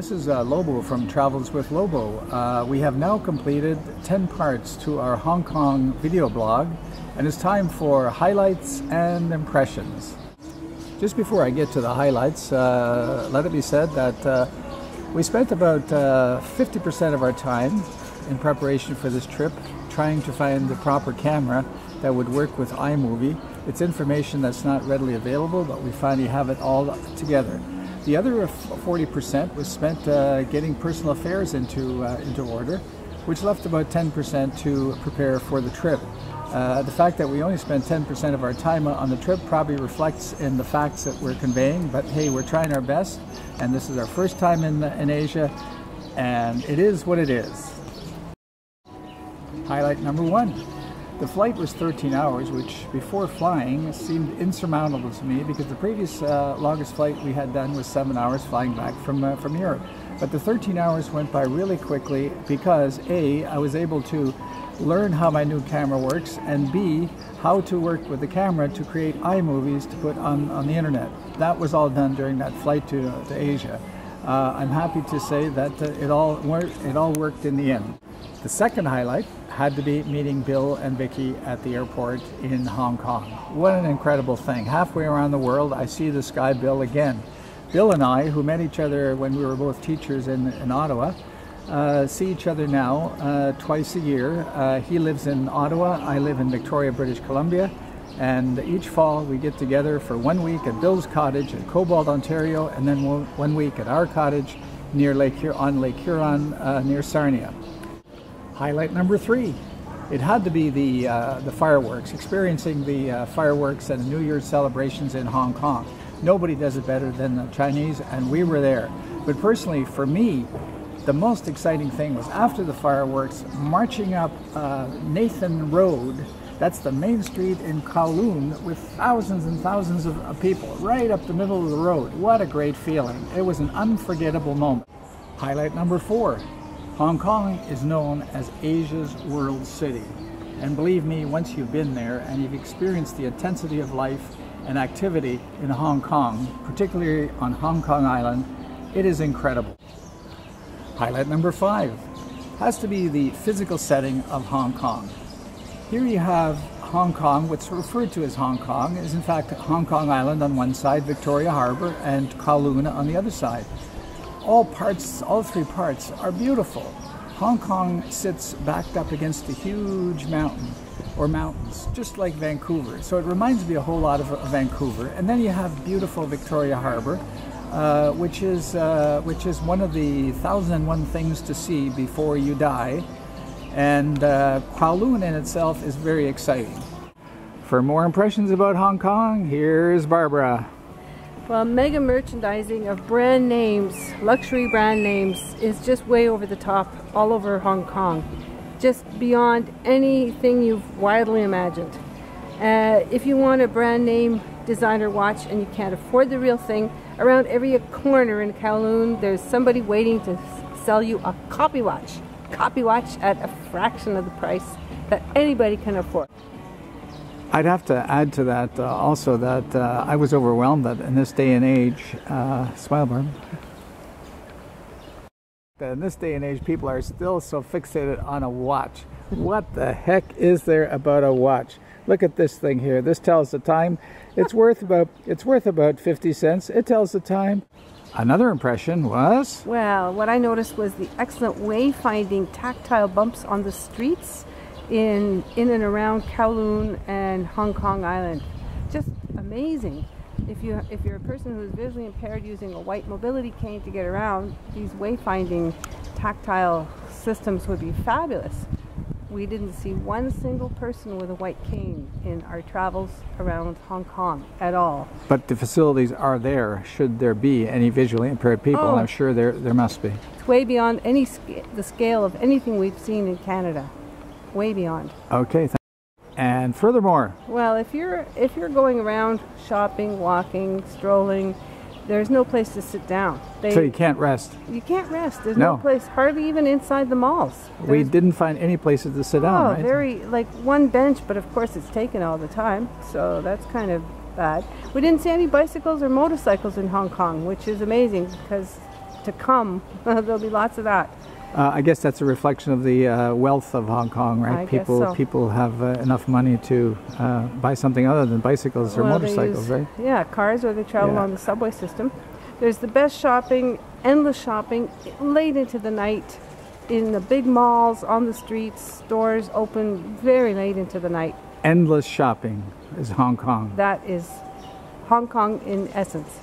this is Lobo from Travels with Lobo. We have now completed 10 parts to our Hong Kong video blog, and it's time for highlights and impressions. Just before I get to the highlights, let it be said that we spent about 50% of our time in preparation for this trip trying to find the proper camera that would work with iMovie. It's information that's not readily available, but we finally have it all together. The other 40% was spent getting personal affairs into order, which left about 10% to prepare for the trip. The fact that we only spent 10% of our time on the trip probably reflects in the facts that we're conveying, but hey, we're trying our best, and this is our first time in Asia, and it is what it is. Highlight number 1. The flight was 13 hours, which before flying seemed insurmountable to me because the previous longest flight we had done was 7 hours flying back from Europe. But the 13 hours went by really quickly because A, I was able to learn how my new camera works, and B, how to work with the camera to create iMovies to put on the internet. That was all done during that flight to Asia. I'm happy to say that it all worked in the end. The second highlight had to be meeting Bill and Vicky at the airport in Hong Kong. What an incredible thing. Halfway around the world, I see this guy Bill again. Bill and I, who met each other when we were both teachers in Ottawa, see each other now twice a year. He lives in Ottawa, I live in Victoria, British Columbia, and each fall we get together for 1 week at Bill's cottage in Cobalt, Ontario, and then 1 week at our cottage near Lake Huron near Sarnia. Highlight number 3. It had to be the fireworks, experiencing the fireworks and New Year's celebrations in Hong Kong. Nobody does it better than the Chinese, and we were there. But personally, for me, the most exciting thing was after the fireworks, marching up Nathan Road. That's the main street in Kowloon with thousands and thousands of people right up the middle of the road. What a great feeling. It was an unforgettable moment. Highlight number 4. Hong Kong is known as Asia's World City. And believe me, once you've been there and you've experienced the intensity of life and activity in Hong Kong, particularly on Hong Kong Island, it is incredible. Highlight number 5 has to be the physical setting of Hong Kong. Here you have Hong Kong. What's referred to as Hong Kong is in fact Hong Kong Island on one side, Victoria Harbour, and Kowloon on the other side. All 3 parts are beautiful. Hong Kong sits backed up against a huge mountain, or mountains, just like Vancouver. So it reminds me a whole lot of Vancouver. And then you have beautiful Victoria Harbour, which is one of the 1,001 things to see before you die. And Kowloon in itself is very exciting. For more impressions about Hong Kong, here's Barbara. Well, mega merchandising of brand names, luxury brand names, is just way over the top all over Hong Kong. Just beyond anything you've widely imagined. If you want a brand name designer watch and you can't afford the real thing, around every corner in Kowloon there's somebody waiting to sell you a copy watch at a fraction of the price that anybody can afford. I'd have to add to that also that I was overwhelmed that in this day and age, smile, Barb. In this day and age, people are still so fixated on a watch. What the heck is there about a watch? Look at this thing here. This tells the time. It's worth about 50 cents. It tells the time. Another impression was? Well, what I noticed was the excellent wayfinding tactile bumps on the streets in and around Kowloon and Hong Kong Island. Just amazing. If you're a person who's visually impaired using a white mobility cane to get around, these wayfinding tactile systems would be fabulous. We didn't see one single person with a white cane in our travels around Hong Kong at all. But the facilities are there should there be any visually impaired people, and I'm sure there must be. It's way beyond the scale of anything we've seen in Canada. Way beyond. Okay, and furthermore, well, if you're going around shopping, walking, strolling, there's no place to sit down. So you can't rest. You can't rest. There's no place, hardly even inside the malls. We didn't find any places to sit down, right? Very, like one bench, but of course it's taken all the time, so that's kind of bad. We didn't see any bicycles or motorcycles in Hong Kong, which is amazing because to come. There'll be lots of that. I guess that's a reflection of the wealth of Hong Kong, right? I guess so. People have enough money to buy something other than bicycles or Well, they motorcycles, use, right? Yeah, cars, or they travel Yeah. on the subway system. There's the best shopping, endless shopping, late into the night, in the big malls, on the streets, stores open very late into the night. Endless shopping is Hong Kong. That is Hong Kong in essence.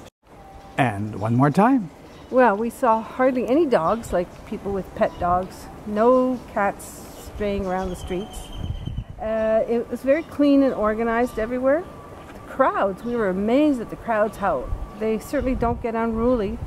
And one more time. Well, we saw hardly any dogs, like people with pet dogs. No cats straying around the streets. It was very clean and organized everywhere. The crowds, we were amazed at the crowds, how they certainly don't get unruly.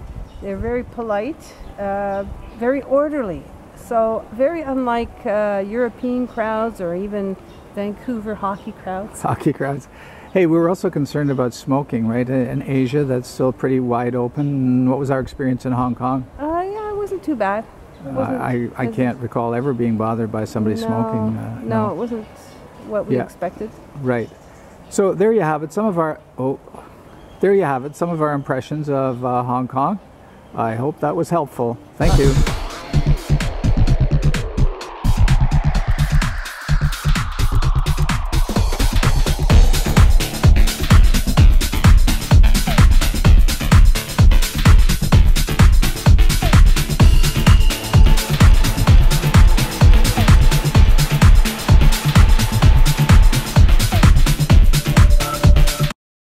They're very polite, very orderly. So very unlike European crowds or even Vancouver hockey crowds. Hockey crowds. Hey, we were also concerned about smoking, right? In Asia, that's still pretty wide open. What was our experience in Hong Kong? Yeah, it wasn't too bad. I can't recall ever being bothered by somebody smoking. No, it wasn't what we expected. Right. So there you have it. Some of our impressions of Hong Kong. I hope that was helpful. Thank you.